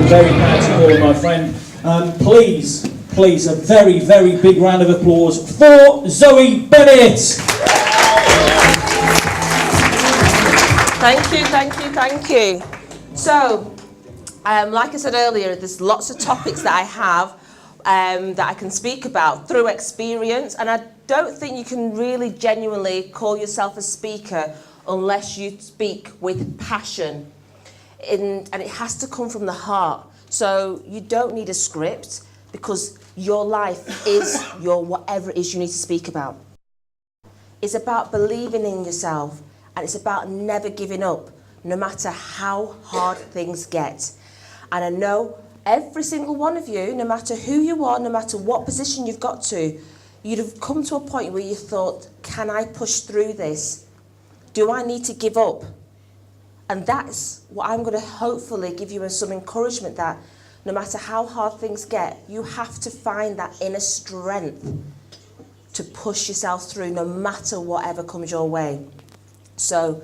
very proud to call my friend. Please, a very, very big round of applause for Zoe Bennett. Thank you. So, like I said earlier, there's lots of topics that I have that I can speak about through experience, and I don't think you can really genuinely call yourself a speaker unless you speak with passion. And it has to come from the heart. So you don't need a script, because your life is your whatever it is you need to speak about. It's about believing in yourself, and it's about never giving up, no matter how hard things get. And I know every single one of you, no matter who you are, no matter what position you've got to, you'd have come to a point where you thought, can I push through this? Do I need to give up? And that's what I'm going to hopefully give you some encouragement, that no matter how hard things get, you have to find that inner strength to push yourself through no matter whatever comes your way. So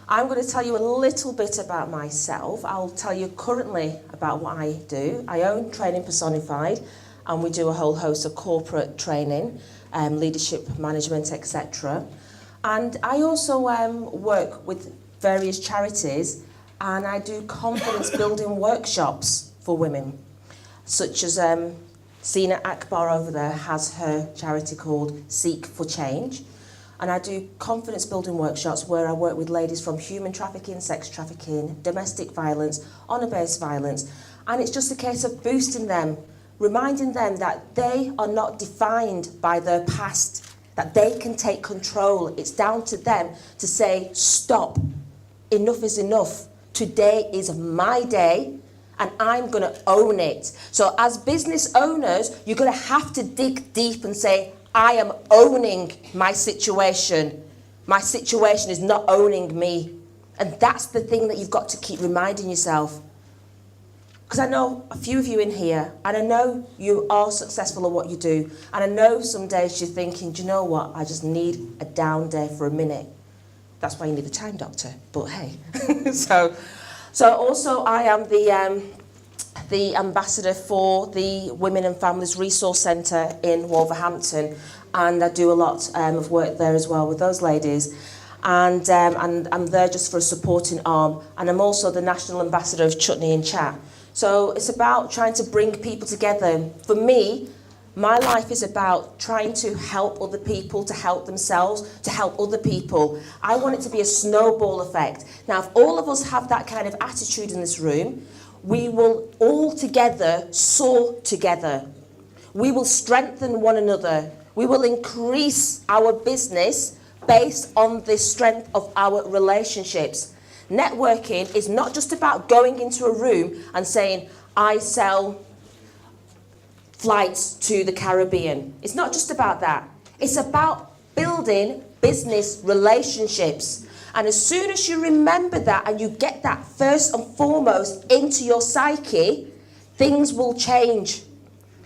I'm going to tell you a little bit about myself. I'll tell you currently about what I do. I own Training Personified, and we do a whole host of corporate training, leadership, management, etc. And I also work with various charities, and I do confidence building workshops for women, such as Sina Akbar over there has her charity called Seek for Change, and I do confidence building workshops where I work with ladies from human trafficking, sex trafficking, domestic violence, honour-based violence, and it's just a case of boosting them, reminding them that they are not defined by their past, that they can take control. It's down to them to say, stop. Enough is enough. Today is my day, and I'm going to own it. So as business owners, you're going to have to dig deep and say, I am owning my situation. My situation is not owning me. And that's the thing that you've got to keep reminding yourself. Because I know a few of you in here, and I know you are successful at what you do, and I know some days you're thinking, do you know what, I just need a down day for a minute. That's why you need a time doctor, but hey. So also I am the ambassador for the Women and Families Resource Centre in Wolverhampton, and I do a lot of work there as well with those ladies. And I'm there just for a supporting arm, and I'm also the National Ambassador of Chutney and Chat. So it's about trying to bring people together. For me, my life is about trying to help other people, to help themselves, to help other people. I want it to be a snowball effect. Now, if all of us have that kind of attitude in this room, we will all together soar together. We will strengthen one another. We will increase our business based on the strength of our relationships. Networking is not just about going into a room and saying, I sell flights to the Caribbean. It's not just about that. It's about building business relationships. And as soon as you remember that and you get that first and foremost into your psyche, things will change.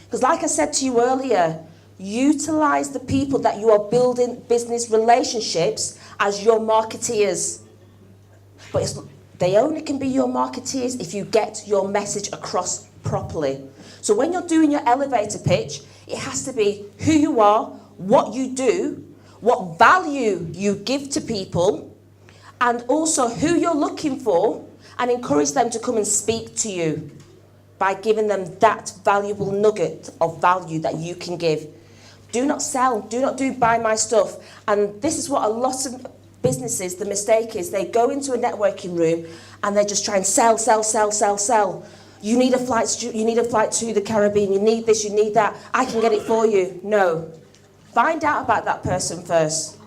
Because like I said to you earlier, utilize the people that you are building business relationships as your marketeers. But they only can be your marketeers if you get your message across properly. So when you're doing your elevator pitch, it has to be who you are, what you do, what value you give to people, and also who you're looking for, and encourage them to come and speak to you by giving them that valuable nugget of value that you can give. Do not sell, do not do buy my stuff. And this is what a lot of businesses, the mistake is, they go into a networking room and they just try and sell. You need a flight to the Caribbean, you need this, you need that, I can get it for you. No. Find out about that person first.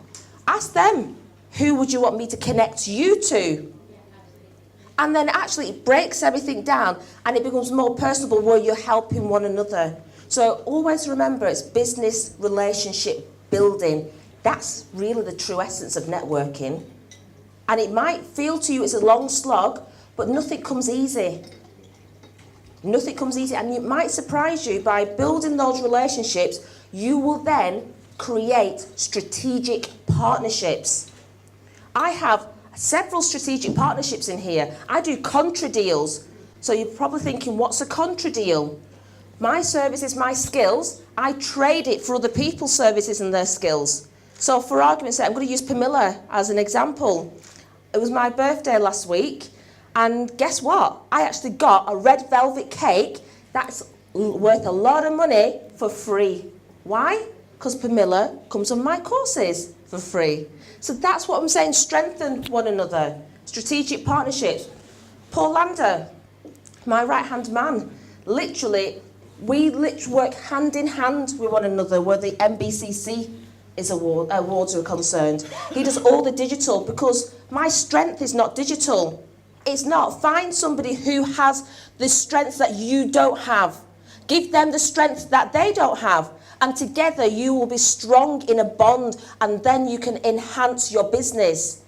Ask them, who would you want me to connect you to? And then actually it breaks everything down and it becomes more personable where you're helping one another. So always remember, it's business relationship building. That's really the true essence of networking. And it might feel to you it's a long slog, but nothing comes easy. Nothing comes easy, and it might surprise you. By building those relationships, you will then create strategic partnerships. I have several strategic partnerships in here. I do contra deals. So you're probably thinking, what's a contra deal? My service is my skills. I trade it for other people's services and their skills. So for argument's sake, I'm going to use Pamela as an example. It was my birthday last week, and guess what? I actually got a red velvet cake that's worth a lot of money for free. Why? Because Pamela comes on my courses for free. So that's what I'm saying, strengthen one another. Strategic partnerships. Paul Lander, my right-hand man, we work hand in hand with one another where the MBCC awards are concerned. He does all the digital because my strength is not digital. It's not. Find somebody who has the strength that you don't have. Give them the strength that they don't have. And together you will be strong in a bond, and then you can enhance your business.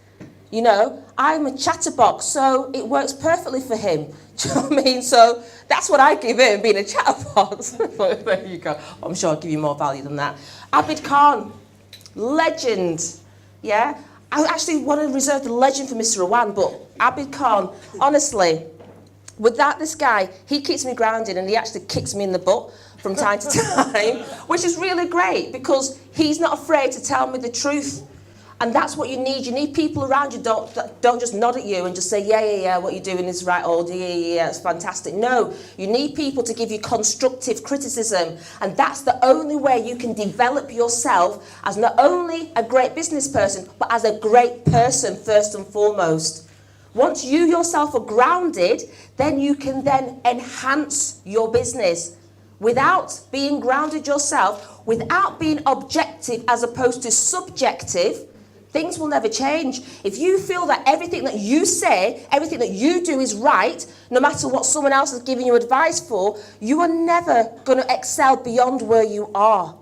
You know, I'm a chatterbox, so it works perfectly for him. Do you know what I mean? So that's what I give him, being a chatterbox. There you go. I'm sure I'll give you more value than that. Abid Khan, legend. Yeah? I actually want to reserve the legend for Mr. Awan, but Abid Khan, honestly, without this guy, he keeps me grounded and he actually kicks me in the butt from time to time, which is really great because he's not afraid to tell me the truth. And that's what you need. You need people around you don't just nod at you and just say, yeah, what you're doing is right, or yeah, it's fantastic. No, you need people to give you constructive criticism. And that's the only way you can develop yourself as not only a great business person, but as a great person first and foremost. Once you yourself are grounded, then you can then enhance your business. Without being grounded yourself, without being objective as opposed to subjective, things will never change. If you feel that everything that you say, everything that you do is right, no matter what someone else is giving you advice for, you are never going to excel beyond where you are.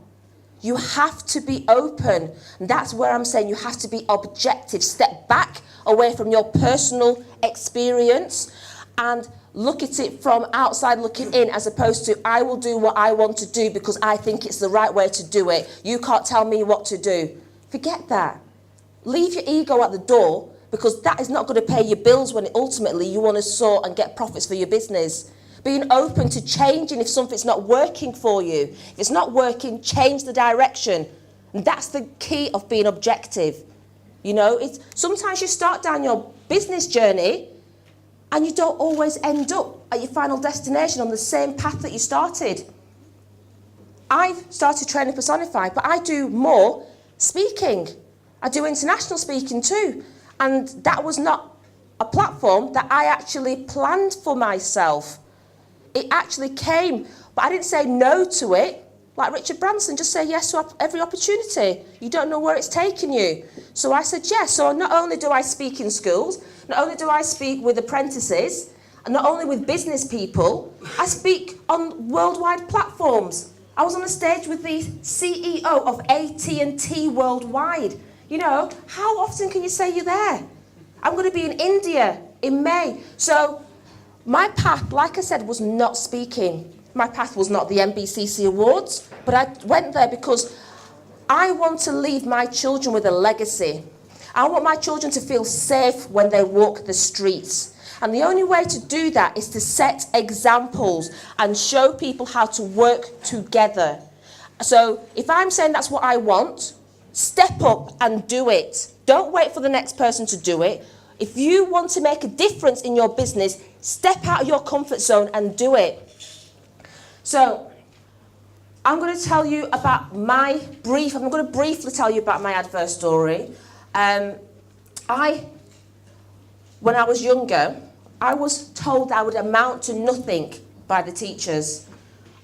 You have to be open. And that's where I'm saying you have to be objective. Step back away from your personal experience and look at it from outside looking in, as opposed to, I will do what I want to do because I think it's the right way to do it. You can't tell me what to do. Forget that. Leave your ego at the door, because that is not going to pay your bills when ultimately you want to soar and get profits for your business. Being open to changing if something's not working for you. If it's not working, change the direction. And that's the key of being objective. You know, sometimes you start down your business journey and you don't always end up at your final destination on the same path that you started. I've started training Personify, but I do more speaking. I do international speaking too. And that was not a platform that I actually planned for myself. It actually came, but I didn't say no to it. Like Richard Branson, just say yes to every opportunity. You don't know where it's taking you. So I said yes. So not only do I speak in schools, not only do I speak with apprentices, and not only with business people, I speak on worldwide platforms. I was on a stage with the CEO of AT&T worldwide. You know, how often can you say you're there? I'm going to be in India in May. So my path, like I said, was not speaking. My path was not the MBCC Awards, but I went there because I want to leave my children with a legacy. I want my children to feel safe when they walk the streets. And the only way to do that is to set examples and show people how to work together. So if I'm saying that's what I want, step up and do it. Don't wait for the next person to do it. If you want to make a difference in your business, step out of your comfort zone and do it. So I'm going to tell you about I'm going to briefly tell you about my adverse story. When I was younger, I was told I would amount to nothing by the teachers.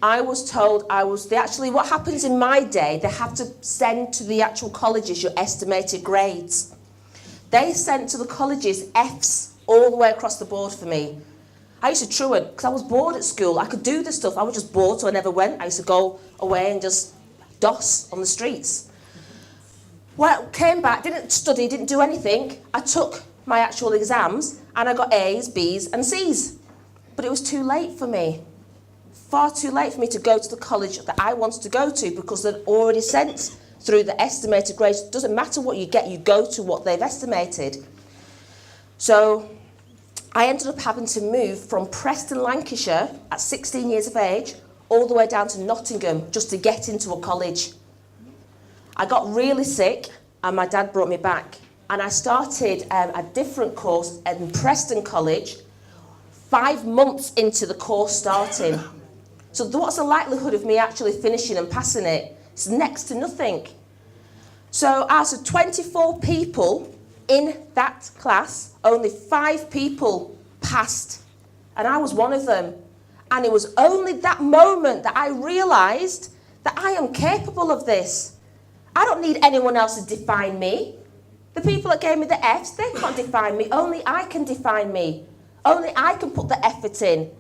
I was told what happens in my day, they have to send to the actual colleges your estimated grades. They sent to the colleges Fs all the way across the board for me. I used to truant because I was bored at school. I could do the stuff. I was just bored, so I never went. I used to go away and just doss on the streets. Well, came back, didn't study, didn't do anything. I took my actual exams and I got A's, B's and C's. But it was too late for me. Far too late for me to go to the college that I wanted to go to because they'd already sent through the estimated grades. It doesn't matter what you get, you go to what they've estimated. So I ended up having to move from Preston, Lancashire at 16 years of age all the way down to Nottingham just to get into a college. I got really sick and my dad brought me back, and I started a different course in Preston College 5 months into the course starting. So what's the likelihood of me actually finishing and passing it? It's next to nothing. So out of 24 people in that class, only 5 people passed, and I was one of them. And it was only that moment that I realised that I am capable of this. I don't need anyone else to define me. The people that gave me the Fs, they can't define me. Only I can define me. Only I can put the effort in.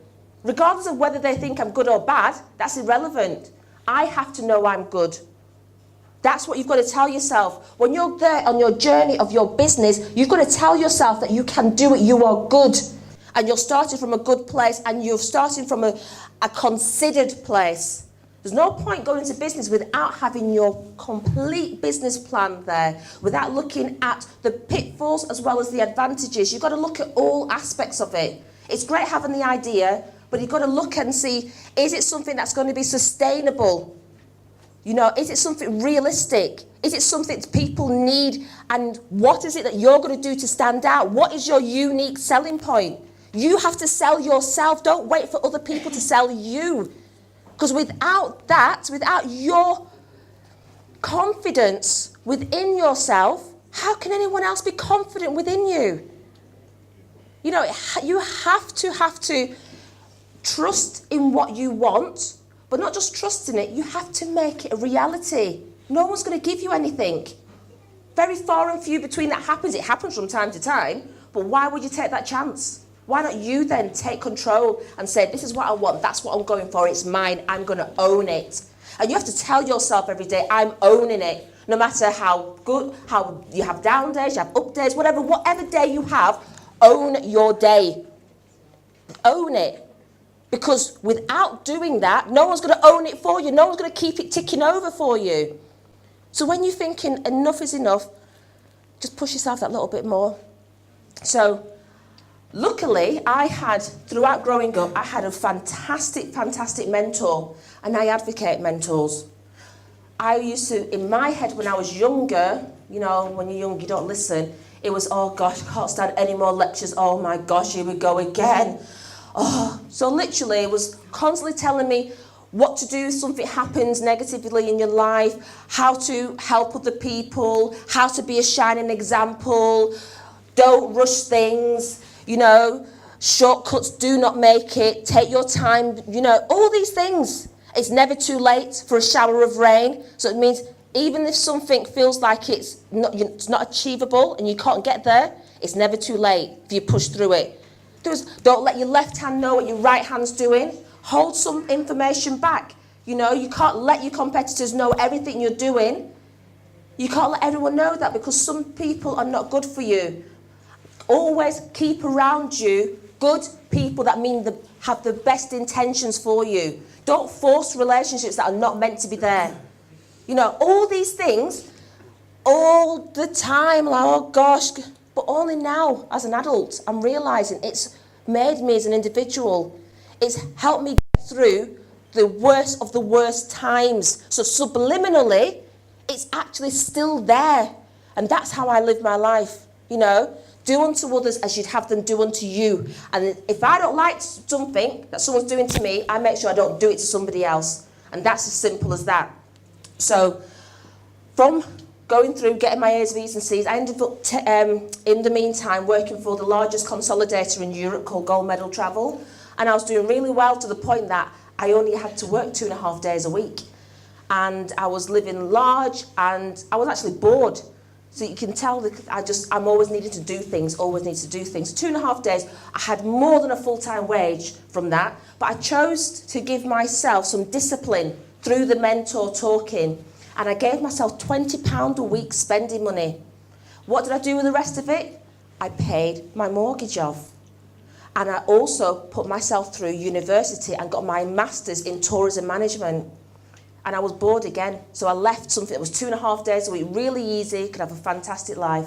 Regardless of whether they think I'm good or bad, that's irrelevant. I have to know I'm good. That's what you've got to tell yourself. When you're there on your journey of your business, you've got to tell yourself that you can do it, you are good. And you're starting from a good place, and you're starting from a considered place. There's no point going into business without having your complete business plan there, without looking at the pitfalls as well as the advantages. You've got to look at all aspects of it. It's great having the idea, but you've got to look and see, is it something that's going to be sustainable? You know, is it something realistic? Is it something that people need? And what is it that you're going to do to stand out? What is your unique selling point? You have to sell yourself. Don't wait for other people to sell you. Because without that, without your confidence within yourself, how can anyone else be confident within you? You know, you have to trust in what you want, but not just trust in it, you have to make it a reality. No one's going to give you anything. Very far and few between that happens. It happens from time to time, but why would you take that chance? Why don't you then take control and say, this is what I want, that's what I'm going for, it's mine, I'm going to own it. And you have to tell yourself every day, I'm owning it. No matter how good, how you have down days, you have up days, whatever day you have, own your day. Own it. Because without doing that, no one's going to own it for you. No one's going to keep it ticking over for you. So when you're thinking enough is enough, just push yourself that little bit more. So luckily, throughout growing up, I had a fantastic mentor, and I advocate mentors. I used to, in my head when I was younger, you know, when you're young, you don't listen. It was, oh gosh, I can't stand any more lectures. Oh my gosh, here we go again. Oh, so literally it was constantly telling me what to do if something happens negatively in your life, how to help other people, how to be a shining example, don't rush things, you know, shortcuts do not make it, take your time, you know, all these things. It's never too late for a shower of rain. So it means even if something feels like it's not achievable and you can't get there, it's never too late if you push through it. Don't let your left hand know what your right hand's doing. Hold some information back. You know, you can't let your competitors know everything you're doing. You can't let everyone know that, because some people are not good for you. Always keep around you good people that have the best intentions for you. Don't force relationships that are not meant to be there. You know, all these things, all the time, like, oh gosh, but only now, as an adult, I'm realising it's made me as an individual. It's helped me get through the worst of the worst times. So subliminally, it's actually still there. And that's how I live my life, you know. Do unto others as you'd have them do unto you. And if I don't like something that someone's doing to me, I make sure I don't do it to somebody else. And that's as simple as that. So from going through getting my A's, V's and C's, I ended up, in the meantime, working for the largest consolidator in Europe called Gold Medal Travel. And I was doing really well to the point that I only had to work 2.5 days a week. And I was living large, and I was actually bored. So you can tell that I'm always needing to do things, always need to do things. 2.5 days, I had more than a full-time wage from that, but I chose to give myself some discipline through the mentor talking, and I gave myself £20 a week spending money. What did I do with the rest of it? I paid my mortgage off. And I also put myself through university and got my master's in tourism management. And I was bored again, so I left something that was 2.5 days a week, really easy, could have a fantastic life.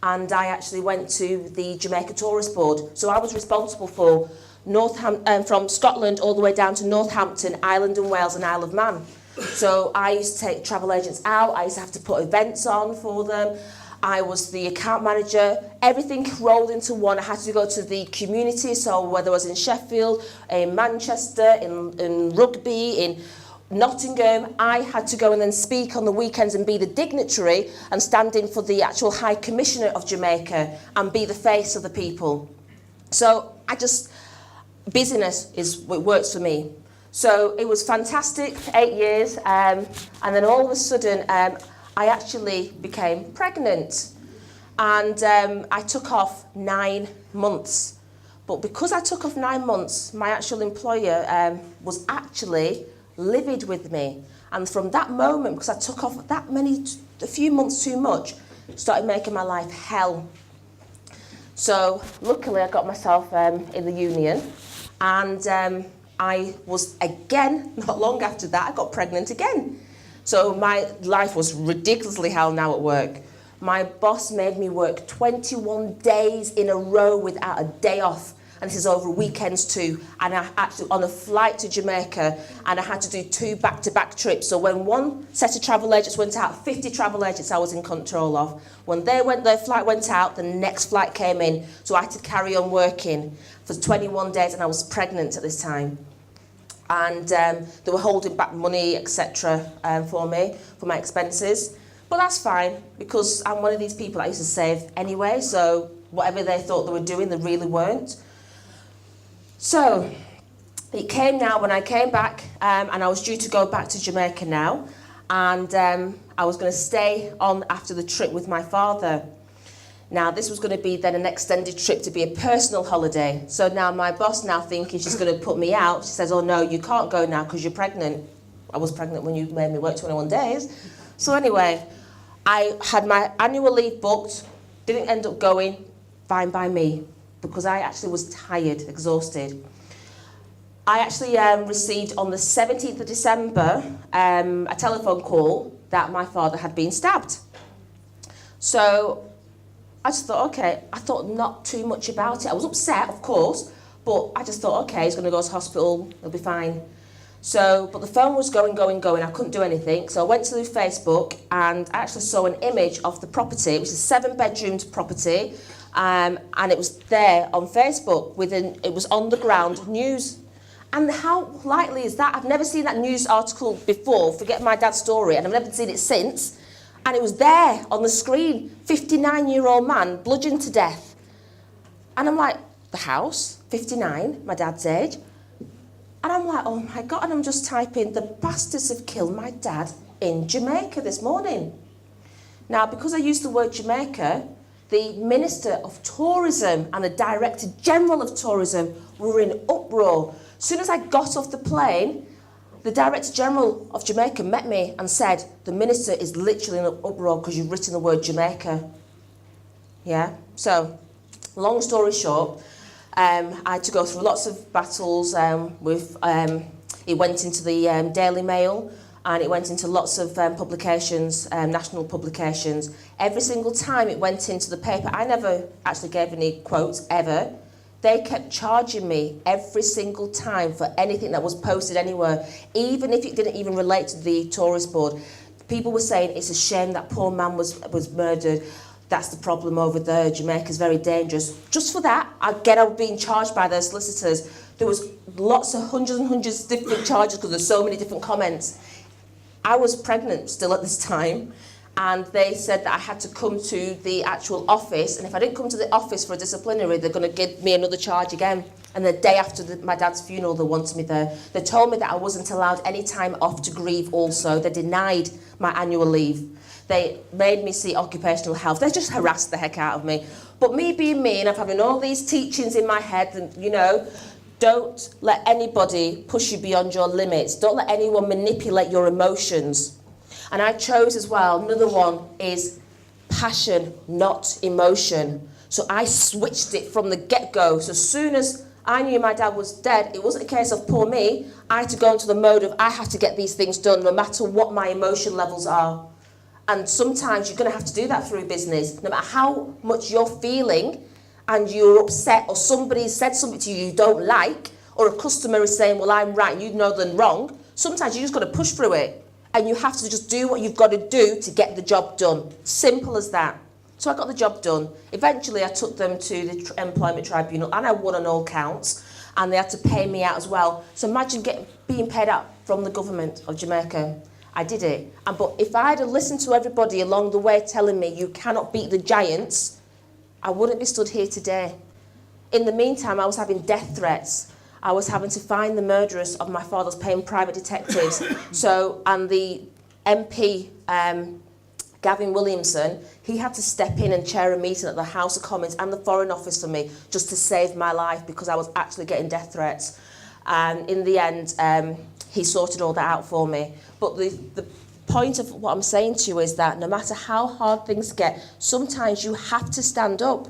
and I actually went to the Jamaica Tourist Board. So I was responsible for from Scotland all the way down to Northampton, Ireland and Wales and Isle of Man. So I used to take travel agents out, I used to have to put events on for them. I was the account manager, everything rolled into one. I had to go to the community, so whether it was in Sheffield, in Manchester, in Rugby, in Nottingham, I had to go and then speak on the weekends and be the dignitary and stand in for the actual High Commissioner of Jamaica and be the face of the people. So busyness it works for me. So it was fantastic for 8 years, and then all of a sudden, I actually became pregnant, and I took off 9 months. But because I took off 9 months, my actual employer was actually livid with me. And from that moment, because I took off a few months too much, started making my life hell. So luckily I got myself in the union, and I was again, not long after that, I got pregnant again. So my life was ridiculously hell now at work. My boss made me work 21 days in a row without a day off. And this is over weekends too. And I actually on a flight to Jamaica, and I had to do 2 back-to-back trips. So when one set of travel agents went out, 50 travel agents I was in control of. When their flight went out, the next flight came in. So I had to carry on working for 21 days, and I was pregnant at this time. And they were holding back money, etc., for me, for my expenses. But that's fine, because I'm one of these people that used to save anyway, so whatever they thought they were doing, they really weren't. So it came now when I came back, and I was due to go back to Jamaica now, and I was going to stay on after the trip with my father. Now, this was going to be then an extended trip to be a personal holiday. So now my boss, now thinking she's going to put me out, she says, oh no, you can't go now because you're pregnant. I was pregnant when you made me work 21 days. So anyway, I had my annual leave booked, didn't end up going, fine by me, because I actually was tired, exhausted. I actually received on the 17th of December a telephone call that my father had been stabbed. So I just thought, okay, I thought not too much about it. I was upset, of course, but I just thought, okay, he's going to go to hospital, he'll be fine. So, but the phone was going, I couldn't do anything. So I went to Facebook and I actually saw an image of the property. It was a 7-bedroomed property, and it was there on Facebook, it was on the ground news. And how likely is that? I've never seen that news article before, forget my dad's story, and I've never seen it since. And it was there on the screen, 59-year-old man, bludgeoned to death. And I'm like, the house, 59, my dad's age. And I'm like, oh my God, and I'm just typing, the bastards have killed my dad in Jamaica this morning. Now, because I used the word Jamaica, the Minister of Tourism and the Director General of Tourism were in uproar. As soon as I got off the plane, the Director General of Jamaica met me and said, the Minister is literally in uproar because you've written the word Jamaica. Yeah, so long story short, I had to go through lots of battles it went into the Daily Mail, and it went into lots of publications, national publications. Every single time it went into the paper, I never actually gave any quotes, ever. They kept charging me every single time for anything that was posted anywhere, even if it didn't even relate to the tourist board. People were saying, it's a shame that poor man was murdered. That's the problem over there. Jamaica's very dangerous. Just for that, I was being charged by their solicitors. There was lots of hundreds and hundreds of different charges because there's so many different comments. I was pregnant still at this time, and they said that I had to come to the actual office, and if I didn't come to the office for a disciplinary, they're going to give me another charge again. And the day after my dad's funeral, they wanted me there. They told me that I wasn't allowed any time off to grieve also. They denied my annual leave. They made me see occupational health. They just harassed the heck out of me. But me being me, and I'm having all these teachings in my head, and don't let anybody push you beyond your limits. Don't let anyone manipulate your emotions. And I chose as well, another one is passion, not emotion. So I switched it from the get-go. So as soon as I knew my dad was dead, it wasn't a case of poor me. I had to go into the mode of I have to get these things done no matter what my emotion levels are. And sometimes you're going to have to do that through business. No matter how much you're feeling and you're upset, or somebody said something to you don't like, or a customer is saying, well, I'm right and you know them wrong, sometimes you just got to push through it. And you have to just do what you've got to do to get the job done. Simple as that. So I got the job done. Eventually, I took them to the employment tribunal, and I won on all counts. And they had to pay me out as well. So imagine being paid out from the government of Jamaica. I did it. But if I had listened to everybody along the way telling me you cannot beat the giants, I wouldn't be stood here today. In the meantime, I was having death threats. I was having to find the murderers of my father's paying private detectives. And the MP, Gavin Williamson, he had to step in and chair a meeting at the House of Commons and the Foreign Office for me just to save my life, because I was actually getting death threats. And in the end, he sorted all that out for me. But the point of what I'm saying to you is that no matter how hard things get, sometimes you have to stand up.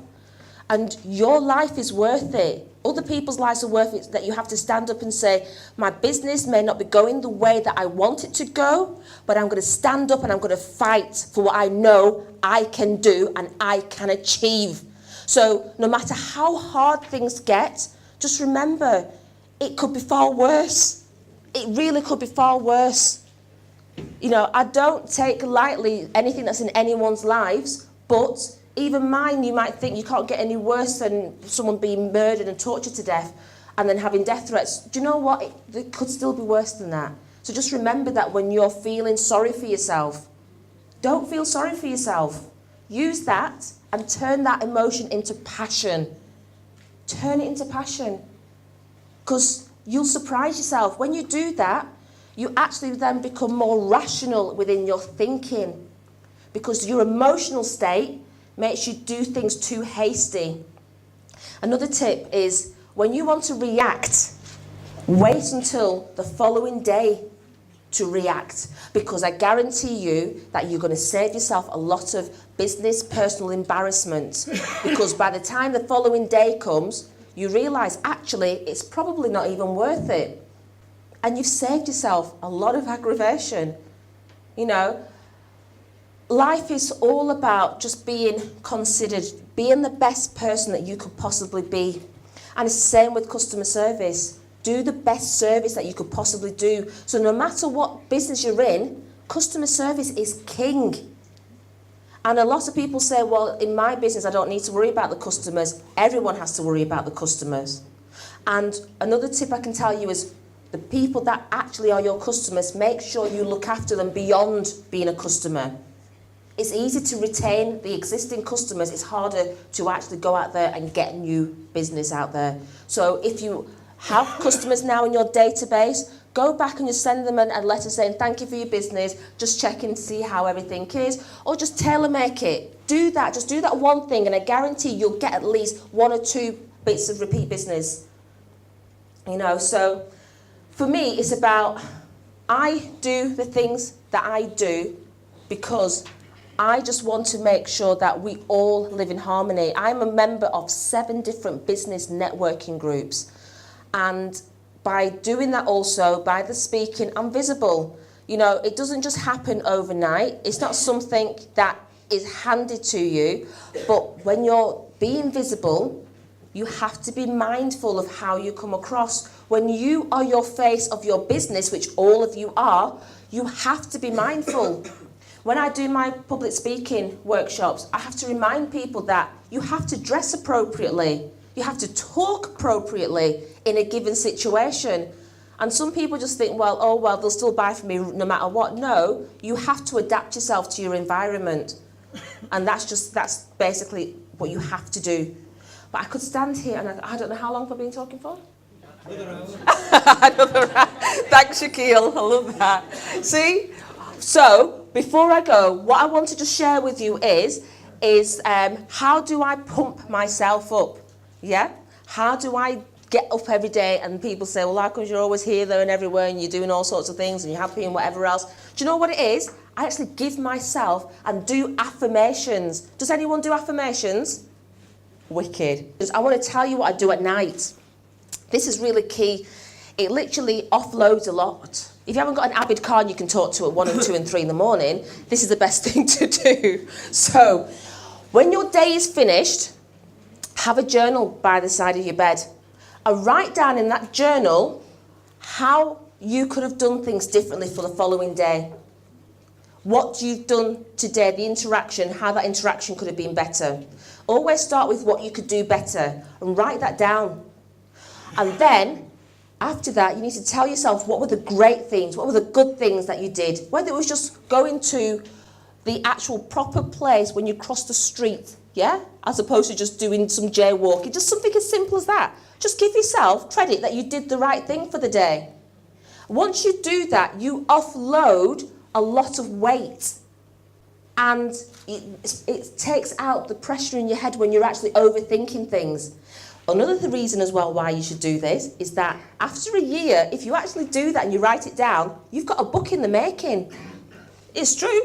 And your life is worth it. Other people's lives are worth it, that you have to stand up and say, my business may not be going the way that I want it to go, but I'm going to stand up and I'm going to fight for what I know I can do and I can achieve. So no matter how hard things get, just remember, it could be far worse. It really could be far worse. You know, I don't take lightly anything that's in anyone's lives, but even mine, you might think you can't get any worse than someone being murdered and tortured to death and then having death threats. Do you know what? It could still be worse than that. So just remember that when you're feeling sorry for yourself, don't feel sorry for yourself. Use that and turn that emotion into passion. Turn it into passion. Because you'll surprise yourself. When you do that, you actually then become more rational within your thinking, because your emotional state makes you do things too hasty. Another tip is, when you want to react, wait until the following day to react, because I guarantee you that you're going to save yourself a lot of business, personal embarrassment, because by the time the following day comes, you realise actually it's probably not even worth it. And you've saved yourself a lot of aggravation. You know, life is all about just being considered, being the best person that you could possibly be. And it's the same with customer service. Do the best service that you could possibly do. So no matter what business you're in, customer service is king. And a lot of people say, well, in my business, I don't need to worry about the customers. Everyone has to worry about the customers. And another tip I can tell you is, the people that actually are your customers, make sure you look after them beyond being a customer. It's easy to retain the existing customers. It's harder to actually go out there and get new business out there. So if you have customers now in your database, go back and just send them a letter saying, thank you for your business, just checking to see how everything is, or just tailor make it. Do that, just do that one thing, and I guarantee you'll get at least 1 or 2 bits of repeat business. You know, so for me, it's about, I do the things that I do because I just want to make sure that we all live in harmony. I'm a member of 7 different business networking groups. And by doing that also, by the speaking, I'm visible. You know, it doesn't just happen overnight. It's not something that is handed to you. But when you're being visible, you have to be mindful of how you come across. When you are your face of your business, which all of you are, you have to be mindful. When I do my public speaking workshops, I have to remind people that you have to dress appropriately. You have to talk appropriately in a given situation. And some people just think, well, oh, well, they'll still buy from me no matter what. No, you have to adapt yourself to your environment. And that's basically what you have to do. But I could stand here and I don't know how long I've been talking for. Another round. Thanks, Shaquille. I love that. See? So, before I go, what I want to just share with you is how do I pump myself up? Yeah? How do I get up every day and people say, well, how come you're always here, there and everywhere and you're doing all sorts of things and you're happy and whatever else? Do you know what it is? I actually give myself and do affirmations. Does anyone do affirmations? Wicked. I want to tell you what I do at night. This is really key. it literally offloads a lot. If you haven't got an avid client you can talk to at 1 and 2 and 3 in the morning, this is the best thing to do. So, when your day is finished, have a journal by the side of your bed and write down in that journal how you could have done things differently for the following day. What you've done today, the interaction, how that interaction could have been better. Always start with what you could do better and write that down. And then, after that, you need to tell yourself what were the great things, what were the good things that you did. Whether it was just going to the actual proper place when you cross the street, yeah? As opposed to just doing some jaywalking, just something as simple as that. Just give yourself credit that you did the right thing for the day. Once you do that, you offload a lot of weight. And it takes out the pressure in your head when you're actually overthinking things. Another reason as well why you should do this is that after a year, if you actually do that and you write it down, you've got a book in the making. It's true,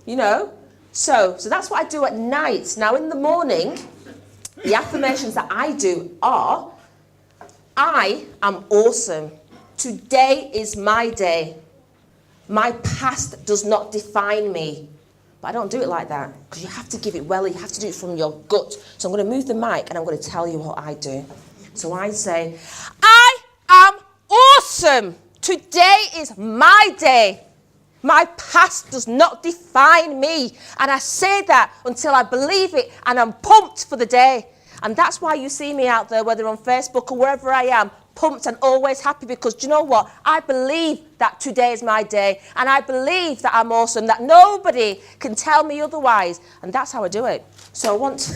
you know. So that's what I do at night. Now in the morning, the affirmations that I do are, I am awesome. Today is my day. My past does not define me. But I don't do it like that, because you have to give it well, you have to do it from your gut. So I'm going to move the mic and I'm going to tell you what I do. So I say, I am awesome. Today is my day. My past does not define me. And I say that until I believe it and I'm pumped for the day. And that's why you see me out there, whether on Facebook or wherever I am, pumped and always happy, because do you know what? I believe that today is my day, and I believe that I'm awesome, that nobody can tell me otherwise, and that's how I do it. So I want to...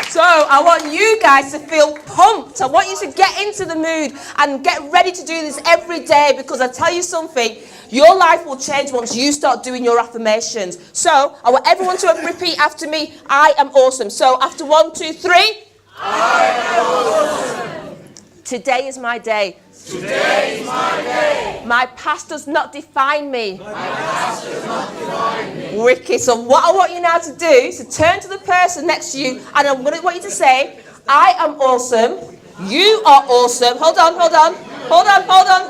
So I want you guys to feel pumped. I want you to get into the mood and get ready to do this every day, because I tell you something, your life will change once you start doing your affirmations. So I want everyone to repeat after me, I am awesome. So after 1, 2, 3. I am awesome. Today is my day. Today is my day. My past does not define me. My past does not define me. Wicked. So what I want you now to do is to turn to the person next to you, and I'm going to want you to say, I am awesome. You are awesome. Hold on.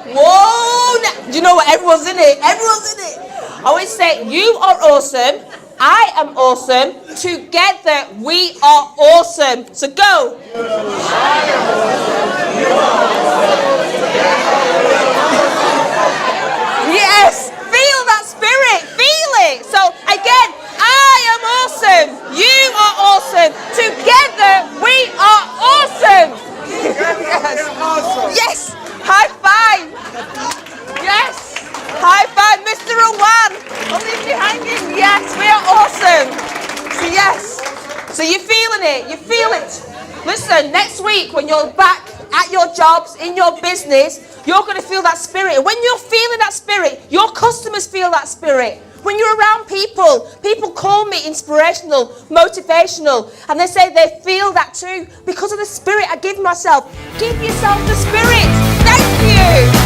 Whoa. Do you know what? Everyone's in it. I always say, you are awesome. I am awesome. Together, we are awesome. So go. I am awesome. You are awesome. Yes. Feel that spirit. Feel it. So again, I am awesome. You are awesome. Together, we are awesome. Yes. High five. Yes. High five, Mr. Awan. I'll leave you hanging. Yes, we are awesome. So yes. So you're feeling it. You feel it. Listen, next week when you're back at your jobs, in your business, you're going to feel that spirit. And when you're feeling that spirit, your customers feel that spirit. When you're around people, people call me inspirational, motivational, and they say they feel that too because of the spirit I give myself. Give yourself the spirit. Thank you.